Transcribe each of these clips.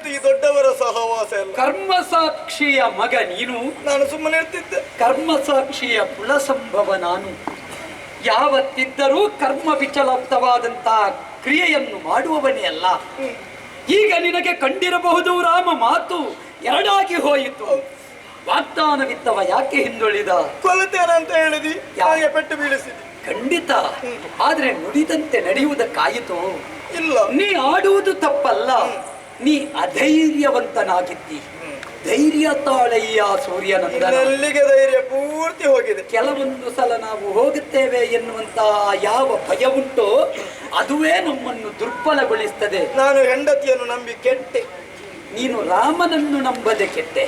ಇತ್ತು ಈ ದೊಡ್ಡವರ ಸಹವಾಸ ಎಲ್ಲ? ಕರ್ಮಸಾಕ್ಷಿಯ ಮಗ ನೀನು, ನಾನು ಸುಮ್ಮನೆ ಇರ್ತಿದ್ದೆ. ಕರ್ಮಸಾಕ್ಷಿಯ ಕುಲಸಂಭವ ನಾನು. ಯಾವತ್ತಿದ್ದರೂ ಕರ್ಮ ವಿಚಲಿತವಾದಂತಹ ಕ್ರಿಯೆಯನ್ನು ಮಾಡುವವನೇ ಅಲ್ಲ. ಈಗ ನಿನಗೆ ಕಂಡಿರಬಹುದು ರಾಮ ಮಾತು ಎರಡಾಗಿ ಹೋಯಿತು. ವಾಗ್ದಾನವಿದ್ದವ ಯಾಕೆ ಹಿಂದುಳಿದ? ಕೊಲ್ತೇನೆ ಅಂತ ಹೇಳಿದಿ, ಯಾಕೆ ಪೆಟ್ಟು ಬೀಳಿಸಿದಿ? ಖಂಡಿತ. ಆದ್ರೆ ನುಡಿದಂತೆ ನಡೆಯುವುದಕ್ಕಾಯಿತು ಇಲ್ಲ. ನೀ ಆಡುವುದು ತಪ್ಪಲ್ಲ, ನೀ ಅಧೈರ್ಯವಂತನಾಗಿದ್ದಿ. ಧೈರ್ಯ ತಾಳಯ್ಯ ಸೂರ್ಯನಂದನ. ಎಲ್ಲಿಗೆ ಧೈರ್ಯ ಪೂರ್ತಿ ಹೋಗಿದೆ. ಕೆಲವೊಂದು ಸಲ ನಾವು ಹೋಗುತ್ತೇವೆ ಎನ್ನುವಂತ ಯಾವ ಭಯ ಉಂಟೋ ಅದುವೇ ನಮ್ಮನ್ನು ದುರ್ಬಲಗೊಳಿಸ್ತದೆ. ನಾನು ಹೆಂಡತಿಯನ್ನು ನಂಬಿ ಕೆಟ್ಟೆ. ನೀನು ರಾಮನನ್ನು ನಂಬದೆ ಕೆಟ್ಟೆ,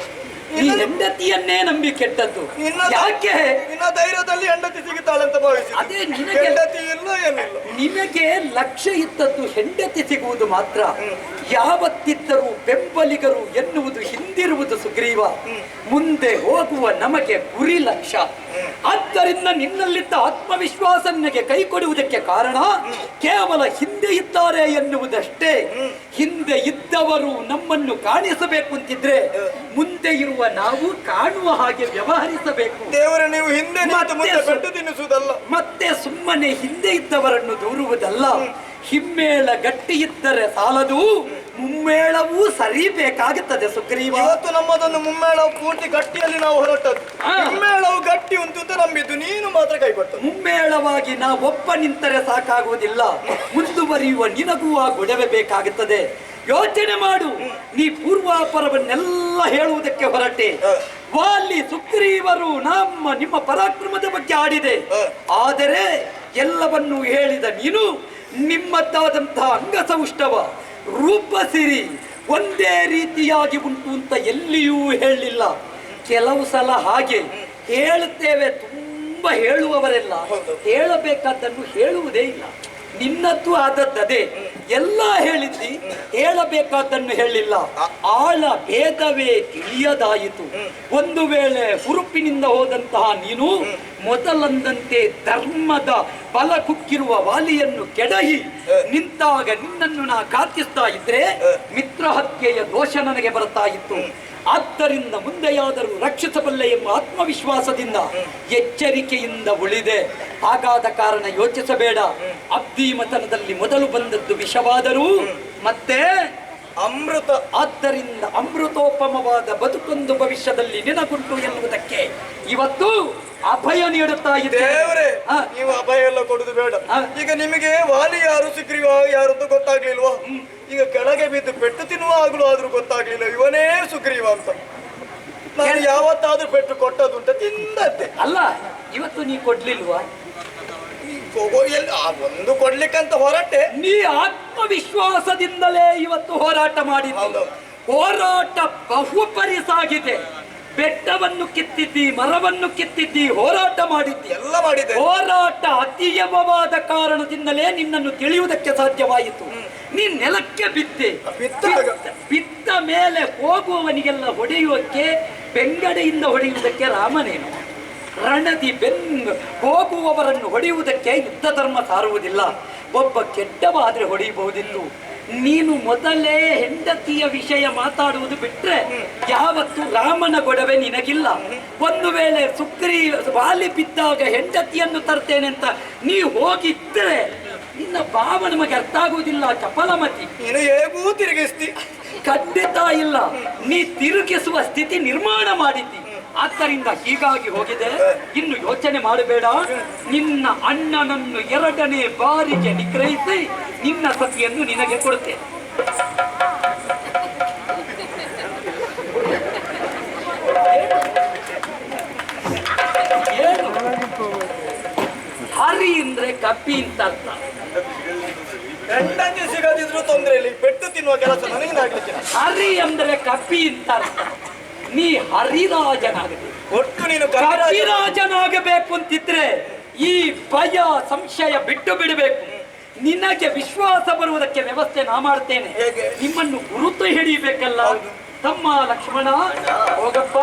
ಈ ಹೆಂಡತಿಯನ್ನೇ ನಂಬಿ ಕೆಟ್ಟದ್ದು. ಯಾಕೆ? ನಿನ್ನ ಧೈರ್ಯದಲ್ಲಿ ಹೆಂಡತಿ ಸಿಗುತ್ತಾಳಂತ ಭಾವಿಸಿ. ಅದೇ ಹೆಂಡತಿ ಇಲ್ಲ ಏನಿಲ್ಲ. ನಿನಗೆ ಲಕ್ಷ್ಯ ಇದ್ದದ್ದು ಹೆಂಡತಿ ಸಿಗುವುದು ಮಾತ್ರ. ಯಾವತ್ತಿದ್ದರೂ ಬೆಂಬಲಿಗರು ಎನ್ನುವುದು ಹಿಂದಿರುವುದು ಸುಗ್ರೀವ. ಮುಂದೆ ಹೋಗುವ ನಮಗೆ ಗುರಿ ಲಕ್ಷ್ಯ. ಆದ್ದರಿಂದ ನಿನ್ನಲ್ಲಿದ್ದ ಆತ್ಮವಿಶ್ವಾಸ ನಿನಗೆ ಕೈ ಕೊಡುವುದಕ್ಕೆ ಕಾರಣ ಕೇವಲ ಹಿಂದೆ ಇದ್ದಾರೆ ಎನ್ನುವುದಷ್ಟೇ. ಹಿಂದೆ ಇದ್ದವರು ನಮ್ಮನ್ನು ಕಾಣಿಸಬೇಕು ಅಂತಿದ್ರೆ ಮುಂದೆ ಇರುವ ನಾವು ಕಾಣುವ ಹಾಗೆ ವ್ಯವಹರಿಸಬೇಕು. ದೇವರೇ, ನೀವು ಹಿಂದೆ ಪೆಟ್ಟು ತಿನ್ನಿಸುವುದಲ್ಲ, ಮತ್ತೆ ಸುಮ್ಮನೆ ಹಿಂದೆ ಇದ್ದವರನ್ನು ದೂರುವುದಲ್ಲ. ಹಿಮ್ಮೇಳ ಗಟ್ಟಿ ಇದ್ದರೆ ಸಾಲದು, ಮುಮ್ಮೇಳವೂ ಸರಿಬೇಕಾಗುತ್ತದೆ ಸುಗ್ರೀವ. ಇವತ್ತು ನಮ್ಮದೊಂದು ಮುಮ್ಮೇಳವು ಪೂರ್ತಿ ಗಟ್ಟಿಯಲ್ಲಿ ನಾವು ಹೊರಟದ್ದು. ಮುಮ್ಮೇಳವು ಗಟ್ಟಿ ಉಂಟು ಅಂತ ನಂಬಿದ್ದು, ನೀನು ಮಾತ್ರ ಕೈಗೊಟ್ಟು. ಮುಮ್ಮೇಳವಾಗಿ ನಾವೊಬ್ಬ ನಿಂತರೆ ಸಾಕಾಗುವುದಿಲ್ಲ, ಮುಂದುವರಿಯುವ ನಿನಗೂ ಆ ಗೊಡವೆ ಬೇಕಾಗುತ್ತದೆ. ಯೋಚನೆ ಮಾಡು. ನೀ ಪೂರ್ವಾಪರವನ್ನೆಲ್ಲ ಹೇಳುವುದಕ್ಕೆ ಹೊರಟೆ. ವಾಲಿ ಸುಗ್ರೀವರು ನಿಮ್ಮ ಪರಾಕ್ರಮದ ಬಗ್ಗೆ ಆಡಿದೆ. ಆದರೆ ಎಲ್ಲವನ್ನೂ ಹೇಳಿದ ನೀನು ನಿಮ್ಮದ್ದಾದಂತಹ ಅಂಗಸೌಷ್ಠವ, ರೂಪಸಿರಿ ಒಂದೇ ರೀತಿಯಾಗಿ ಉಂಟು ಅಂತ ಎಲ್ಲಿಯೂ ಹೇಳಲಿಲ್ಲ. ಕೆಲವು ಸಲ ಹಾಗೆ ಹೇಳುತ್ತೇವೆ, ತುಂಬಾ ಹೇಳುವವರೆಲ್ಲ ಹೇಳಬೇಕಾದ್ದನ್ನು ಹೇಳುವುದೇ ಇಲ್ಲ. ನಿನ್ನದ್ದು ಆದದ್ದದೇ, ಎಲ್ಲ ಹೇಳಿದ್ದಿ, ಹೇಳಬೇಕಾದ್ದನ್ನು ಹೇಳಿಲ್ಲ. ಆಳ ಭೇದವೇ ತಿಳಿಯದಾಯಿತು. ಒಂದು ವೇಳೆ ಹುರುಪಿನಿಂದ ಹೋದಂತಹ ನೀನು ಮೊದಲಂದಂತೆ ಧರ್ಮದ ಬಲ ಕುಕ್ಕಿರುವ ವಾಲಿಯನ್ನು ಕೆಡಹಿ ನಿಂತಾಗ ನಿನ್ನನ್ನು ನಾ ಕಾತಿಸ್ತಾ ಇದ್ರೆ ಮಿತ್ರ ಹತ್ಯೆಯ ದೋಷ ನನಗೆ ಬರ್ತಾ ಇತ್ತು. ಆದ್ದರಿಂದ ಮುಂದೆಯಾದರೂ ರಕ್ಷಿಸಬಲ್ಲೆ ಎಂಬ ಆತ್ಮವಿಶ್ವಾಸದಿಂದ ಎಚ್ಚರಿಕೆಯಿಂದ ಉಳಿದೆ. ಹಾಗಾದ ಕಾರಣ ಯೋಚಿಸಬೇಡ. ಅಬ್ಧಿಮತನದಲ್ಲಿ ಮೊದಲು ಬಂದದ್ದು ವಿಷವಾದರೂ ಮತ್ತೆ ಅಮೃತ. ಆದ್ದರಿಂದ ಅಮೃತೋಪಮವಾದ ಬದುಕೊಂದು ಭವಿಷ್ಯದಲ್ಲಿ ನಿನಗುಂಟು ಎನ್ನುವುದಕ್ಕೆ ಇವತ್ತು ಅಭಯ ನೀಡುತ್ತಾ ಇದ್ದೇವೆ. ನೀವು ಅಭಯ ಎಲ್ಲ ಕೊಡುದು ಬೇಡ. ಈಗ ನಿಮಗೆ ವಾಲಿ ಯಾರು ಸುಗ್ರೀವ ಯಾರದ್ದು ಗೊತ್ತಾಗ್ಲಿಲ್ವಾ? ಈಗ ಕೆಳಗೆ ಬಿದ್ದು ಪೆಟ್ಟು ತಿನ್ನುವ ಆಗಲು ಆದ್ರೂ ಗೊತ್ತಾಗ್ಲಿಲ್ಲ ಇವನೇ ಸುಗ್ರೀವ ಅಂತ. ನಾನು ಯಾವತ್ತಾದ್ರೂ ಪೆಟ್ಟು ಕೊಟ್ಟದುಂಟ? ತಿಂದದ್ದೆ ಅಲ್ಲ. ಇವತ್ತು ನೀ ಕೊಡ್ಲಿಲ್ವಾ? ಒಂದು ಕೊಡ್ಲಿಕ್ಕಂತ ಹೊರಟೆ. ನೀ ಆತ್ಮವಿಶ್ವಾಸದಿಂದಲೇ ಇವತ್ತು ಹೋರಾಟ ಮಾಡಿದ್ದು. ಹೋರಾಟ ಬಹುಪರಿಸಾಗಿದೆ. ಬೆಟ್ಟವನ್ನು ಕಿತ್ತಿದ್ದಿ, ಮರವನ್ನು ಕಿತ್ತಿದ್ದಿ, ಹೋರಾಟ ಮಾಡಿದ್ದಿ, ಎಲ್ಲ ಮಾಡಿದ್ದೆ. ಹೋರಾಟ ಅತಿಯಮವಾದ ಕಾರಣದಿಂದಲೇ ನಿನ್ನನ್ನು ತಿಳಿಯುವುದಕ್ಕೆ ಸಾಧ್ಯವಾಯಿತು. ನೀ ನೆಲಕ್ಕೆ ಬಿದ್ದೆ. ಬಿದ್ದ ಮೇಲೆ ಹೋಗುವವನಿಗೆಲ್ಲ ಹೊಡೆಯುವಕ್ಕೆ, ಬೆಂಗಡೆಯಿಂದ ಹೊಡೆಯುವುದಕ್ಕೆ ರಾಮನೇನು? ರಣದಿ ಹೋಗುವವರನ್ನು ಹೊಡೆಯುವುದಕ್ಕೆ ಯುದ್ಧ ಧರ್ಮ ಸಾರುವುದಿಲ್ಲ. ಒಬ್ಬ ಕೆಟ್ಟವಾದ್ರೆ ಹೊಡೆಯಬಹುದಿತ್ತು. ನೀನು ಮೊದಲೇ ಹೆಂಡತಿಯ ವಿಷಯ ಮಾತಾಡುವುದು ಬಿಟ್ರೆ ಯಾವತ್ತು ರಾಮನ ಗೊಡವೆ ನಿನಗಿಲ್ಲ. ಒಂದು ವೇಳೆ ವಾಲಿ ಬಿದ್ದಾಗ ಹೆಂಡತಿಯನ್ನು ತರ್ತೇನೆ ಅಂತ ನೀ ಹೋಗಿದ್ರೆ ನಿನ್ನ ಭಾವ ನಮಗೆ ಅರ್ಥ ಆಗುವುದಿಲ್ಲ. ಚಪಲಮತಿ. ನೀನು ಹೇಗೂ ತಿರುಗಿಸ್ತಿ? ಖಂಡಿತ ಇಲ್ಲ. ನೀ ತಿರುಗಿಸುವ ಸ್ಥಿತಿ ನಿರ್ಮಾಣ ಮಾಡಿದ್ದಿ. ಆದ್ದರಿಂದ ಹೀಗಾಗಿ ಹೋಗಿದೆ. ಇನ್ನು ಯೋಚನೆ ಮಾಡಬೇಡ. ನಿನ್ನ ಅಣ್ಣನನ್ನು 2ನೇ ಬಾರಿಗೆ ನಿಗ್ರಹಿಸಿ ನಿನ್ನ ಸತಿಯನ್ನು ನಿನಗೆ ಕೊಡುತ್ತೇನೆ. ಹರಿ ಅಂದ್ರೆ ಕಪ್ಪಿ ಅಂತ ಅರ್ಥ. ಹೆಂಡತಿ ಸಿಗದಿದ್ರು ತೊಂದರೆ ಇಲ್ಲ, ಪೆಟ್ಟು ತಿನ್ನುವ ಕೆಲಸ ನನಗೆ. ಹರಿ ಅಂದ್ರೆ ಕಪ್ಪಿ ಅಂತ ಅರ್ಥ. ನೀ ಹರಿರಾಜನಾಗಬೇಕು. ಒಟ್ಟು ನೀನು ಕಪಿರಾಜನಾಗಬೇಕು ಅಂತಿದ್ರೆ ಈ ಭಯ ಸಂಶಯ ಬಿಟ್ಟು ಬಿಡಬೇಕು. ನಿನಗೆ ವಿಶ್ವಾಸ ಬರುವುದಕ್ಕೆ ವ್ಯವಸ್ಥೆ ನಾ ಮಾಡ್ತೇನೆ. ನಿಮ್ಮನ್ನು ಗುರುತು ಹಿಡಿಯಬೇಕಲ್ಲ. ತಮ್ಮ ಲಕ್ಷ್ಮಣ, ಹೋಗಪ್ಪ,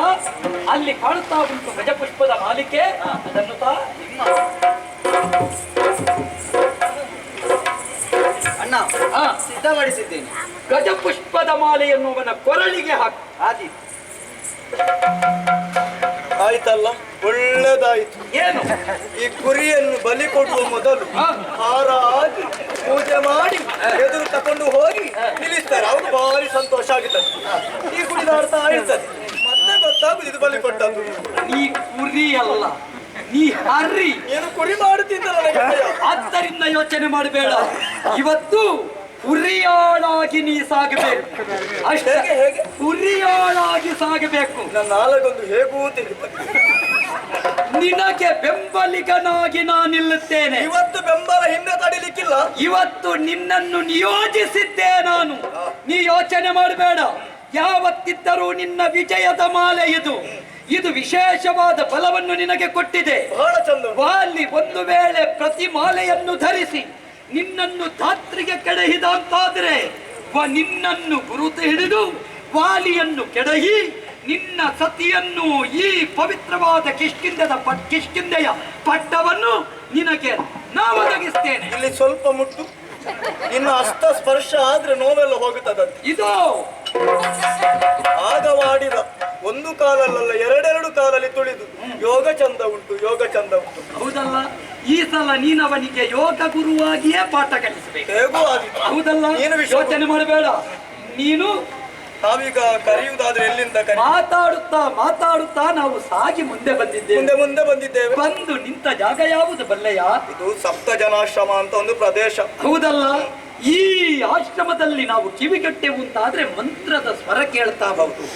ಅಲ್ಲಿ ಕಾಣುತ್ತಾ ಉಂಟು ಗಜಪುಷ್ಪದ ಮಾಲಿಕೆ, ಅದನ್ನು ಅಣ್ಣ ಸಿದ್ಧಪಡಿಸಿದ್ದೇನೆ. ಗಜಪುಷ್ಪದ ಮಾಲೆಯನ್ನು ಅವನ ಕೊರಳಿಗೆ ಹಾಕು. ಆದೀತು. ಆಯ್ತಲ್ಲ, ಒಳ್ಳೇದಾಯ್ತು. ಏನು ಈ ಕುರಿಯನ್ನು ಬಲಿ ಕೊಡುವ ಮೊದಲು ಹಾರ ಹಾಕಿ ಪೂಜೆ ಮಾಡಿ ಎದುರು ತಕೊಂಡು ಹೋಗಿ ನಿಲ್ಲಿಸ್ತಾರೆ. ಅವ್ರು ಭಾರಿ ಸಂತೋಷ ಆಗುತ್ತದೆ. ಈ ಕುಡಿದ ಅರ್ಥ ಆಯ್ತದೆ, ಮತ್ತೆ ಗೊತ್ತಾಗುದು ಇದು ಬಲಿ ಕೊಟ್ಟದ್ದು. ನೀ ಕುರಿ ಅಲ್ಲ, ನೀ ಹರ್ರಿ. ಏನು ಕುರಿ ಮಾಡುತ್ತಿದ್ದಲ್ಲ ನನಗೆ ಭಯ. ಆದ್ದರಿಂದ ಯೋಚನೆ ಮಾಡಬೇಡ. ಇವತ್ತು ಹುರಿಯಾಳಾಗಿ ನೀ ಸಾಗಬೇಕು. ಅಷ್ಟೇ, ಹೇಗೆ ಹೇಗೆ ಹುರಿಯಾಳಾಗಿ ಸಾಗಬೇಕು. ನನ್ನ ನಾಲಗೊಂದು ಹೇಗೂ ತಿಳಿದು ನಿನಗೆ ಬೆಂಬಲಿಗನಾಗಿ ನಾನು ನಿಲ್ಲುತ್ತೇನೆ. ಇವತ್ತು ಬೆಂಬಲ ಹಿಂದೆ ತಡಿಲಿಕ್ಕಿಲ್ಲ. ಇವತ್ತು ನಿನ್ನನ್ನು ನಿಯೋಜಿಸಿದ್ದೆ ನಾನು. ನೀ ಯೋಚನೆ ಮಾಡಬೇಡ. ಯಾವತ್ತಿದ್ದರೂ ನಿನ್ನ ವಿಜಯದ ಮಾಲೆ ಇದು. ಇದು ವಿಶೇಷವಾದ ಬಲವನ್ನು ನಿನಗೆ ಕೊಟ್ಟಿದೆ. ಬಹಳ ಚಂದ. ವಾಲಿ ಒಂದು ವೇಳೆ ಪ್ರತಿ ಮಾಲೆಯನ್ನು ಧರಿಸಿ ನಿನ್ನನ್ನು ಧಾತ್ರಿಗೆ ಕೆಡಹಿದ ಅಂತಾದ್ರೆ ನಿನ್ನನ್ನು ಗುರುತು ಹಿಡಿದು ವಾಲಿಯನ್ನು ಕೆಡಹಿ ನಿನ್ನ ಸತಿಯನ್ನು ಈ ಪವಿತ್ರವಾದ ಕಿಷ್ಕಿಂದೆಯ ಪಟ್ಟವನ್ನು ನಿನಗೆ ನಾವು ಒದಗಿಸ್ತೇನೆ. ಇಲ್ಲಿ ಸ್ವಲ್ಪ ಮುಟ್ಟು, ನಿನ್ನ ಹಸ್ತ ಸ್ಪರ್ಶ ಆದ್ರೆ ನೋವೆಲ್ಲ ಹೋಗುತ್ತದಂತೆ. ಇದು ಆಗ ಮಾಡಿದ ಒಂದು ಕಾಲಲ್ಲ, ಎರಡೆರಡು ಕಾಲಲ್ಲಿ ತುಳಿದು ಯೋಗ ಚಂದ ಉಂಟು, ಯೋಗ ಚಂದ ಉಂಟು. ಹೌದಲ್ಲ? ಈ ಸಲ ನೀನವನಿಗೆ ಯೋಗ ಗುರುವಾಗಿಯೇ ಪಾಠ ಕಲಿಸಬೇಕು. ಹೇಗೂ ಆದಿತ್ತು. ಹೌದಲ್ಲ? ನೀನು ಯೋಚನೆ ಮಾಡಬೇಡ. ನೀನು ನಾವೀಗ ಕರೆಯುವುದಾದ್ರೆ ಎಲ್ಲಿಂದ ಮಾತಾಡುತ್ತಾ ನಾವು ಸಾಗಿ ಮುಂದೆ ಬಂದಿದ್ದೇವೆ. ಮುಂದೆ ಬಂದಿದ್ದೇವೆ. ಬಂದು ನಿಂತ ಜಾಗ ಯಾವುದು ಬಲ್ಲೆಯ? ಇದು ಸಪ್ತ ಜನಾಶ್ರಮ ಅಂತ ಒಂದು ಪ್ರದೇಶ. ಹೌದಲ್ಲ? ಈ ಆಶ್ರಮದಲ್ಲಿ ನಾವು ಕಿವಿಗಟ್ಟೆವು ಅಂತಾದ್ರೆ ಮಂತ್ರದ ಸ್ವರ ಕೇಳ್ತಾ ಬಹುದು.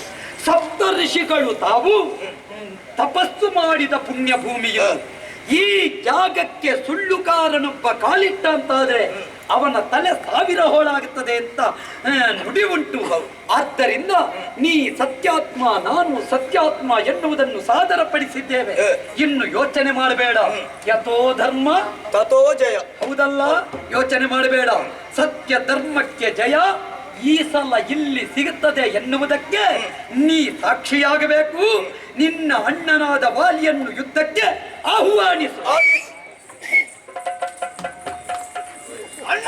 ಸಪ್ತ ಋಷಿಗಳು ತಾವು ತಪಸ್ಸು ಮಾಡಿದ ಪುಣ್ಯ ಭೂಮಿಯು. ಈ ಜಾಗಕ್ಕೆ ಸುಳ್ಳುಕಾರನೊಬ್ಬ ಕಾಲಿಟ್ಟ ಅಂತಾದ್ರೆ ಅವನ ತಲೆ 1000 ಹೋಳಾಗುತ್ತದೆ ಅಂತ ನುಡಿ ಉಂಟು. ಆದ್ದರಿಂದ ನೀ ಸತ್ಯಾತ್ಮ, ನಾನು ಸತ್ಯಾತ್ಮ ಎನ್ನುವುದನ್ನು ಸಾದರಪಡಿಸಿದ್ದೇವೆ. ಇನ್ನು ಯೋಚನೆ ಮಾಡಬೇಡ. ಯಥೋ ಧರ್ಮ ತಥೋ ಜಯ. ಹೌದಲ್ಲ? ಯೋಚನೆ ಮಾಡಬೇಡ. ಸತ್ಯ ಧರ್ಮಕ್ಕೆ ಜಯ ಈ ಸಲ ಇಲ್ಲಿ ಸಿಗುತ್ತದೆ ಎನ್ನುವುದಕ್ಕೆ ನೀ ಸಾಕ್ಷಿಯಾಗಬೇಕು. ನಿನ್ನ ಅಣ್ಣನಾದ ವಾಲಿಯನ್ನು ಯುದ್ಧಕ್ಕೆ ಆಹ್ವಾನಿಸು. ಅಣ್ಣ,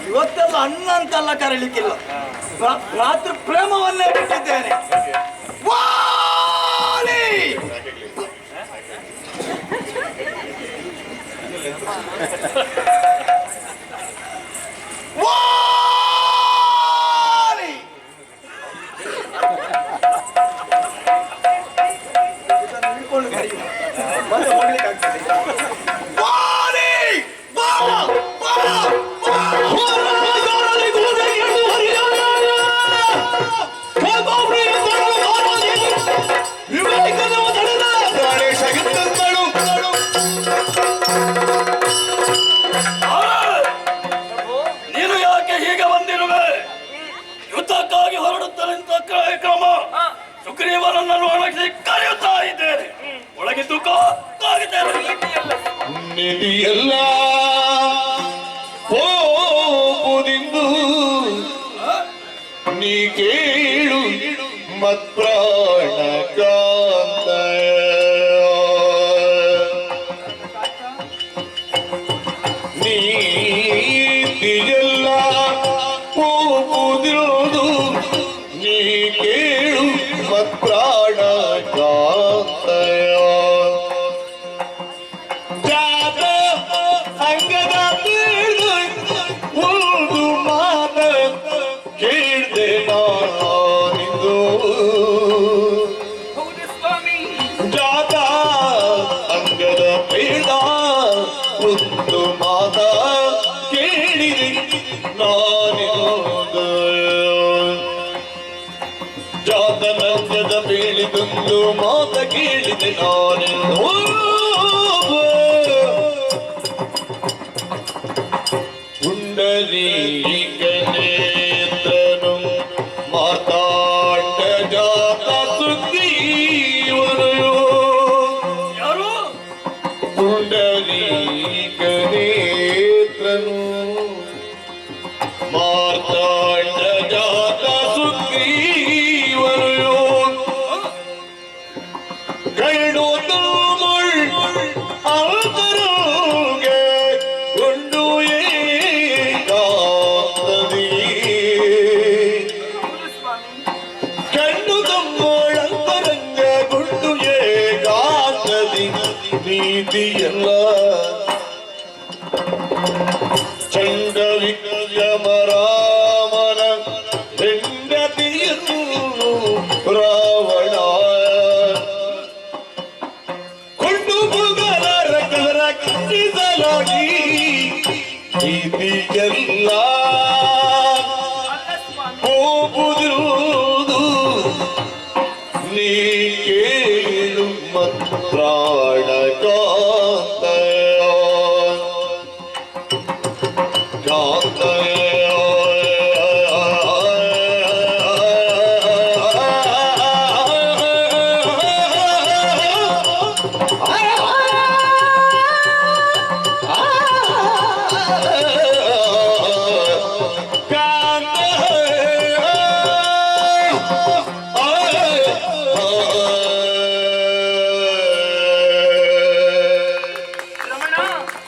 ಇವತ್ತೆಲ್ಲ ಅಣ್ಣ ಅಂತೆಲ್ಲ ಕರೀಲಿಕ್ಕಿಲ್ಲ. ರಾತ್ರಿ ಪ್ರೇಮವನ್ನೇ ಬಿಟ್ಟಿದ್ದೇನೆ. ವಾಲಿ! ವಾಲಿ! ನಿಲ್ಕೊಂಡು ಕರೆಯುವ. ಮತ್ತೆ ಹೋಗ್ಲಿಕ್ಕಾಗ್ತದೆ. ವಾಲಿ! ಬಾ! ಬಾ! ಬಾ! ನೀನು ಯಾಕೆ ಹೀಗೆ ಬಂದಿರುವೆ? ಯುದ್ಧಕ್ಕಾಗಿ ಹೊರಡುತ್ತಲೇ ಕ್ರಮ ಸುಗ್ರೀವನನ್ನು ಒಳಗೆ ಕರೆಯುತ್ತಾ ಇದ್ದೇನೆ. ಒಳಗಿದ್ದು ನಿಧಿಯಲ್ಲ ಹೋಗುವುದಿಂದು ನೀ ಕೇಳು ಮತ್ಪ್ರಾಣ ಕಾಂತ. ನೀತಿಯಲ್ಲ ಹೋಗುವುದಿರುವುದು ನೀ ಕೇಳು ಮತ್ಪ್ರಾಣ ಕಾಂತ. ಅಂಗದ ಒಂದು ಮಾತ ಕೇಳಿದೆ ನಾನಿಂದು. ಜಾತ ಅಂಗದ ಬೇಡ ಒಂದು ಮಾತ ಕೇಳಿದೆ ನಾನಿಂದು. ಜಾತನಂಗದ ಬೇಳಿದೊಂದು ಮಾತ ಕೇಳಿದೆ ನಾನಿಂದು.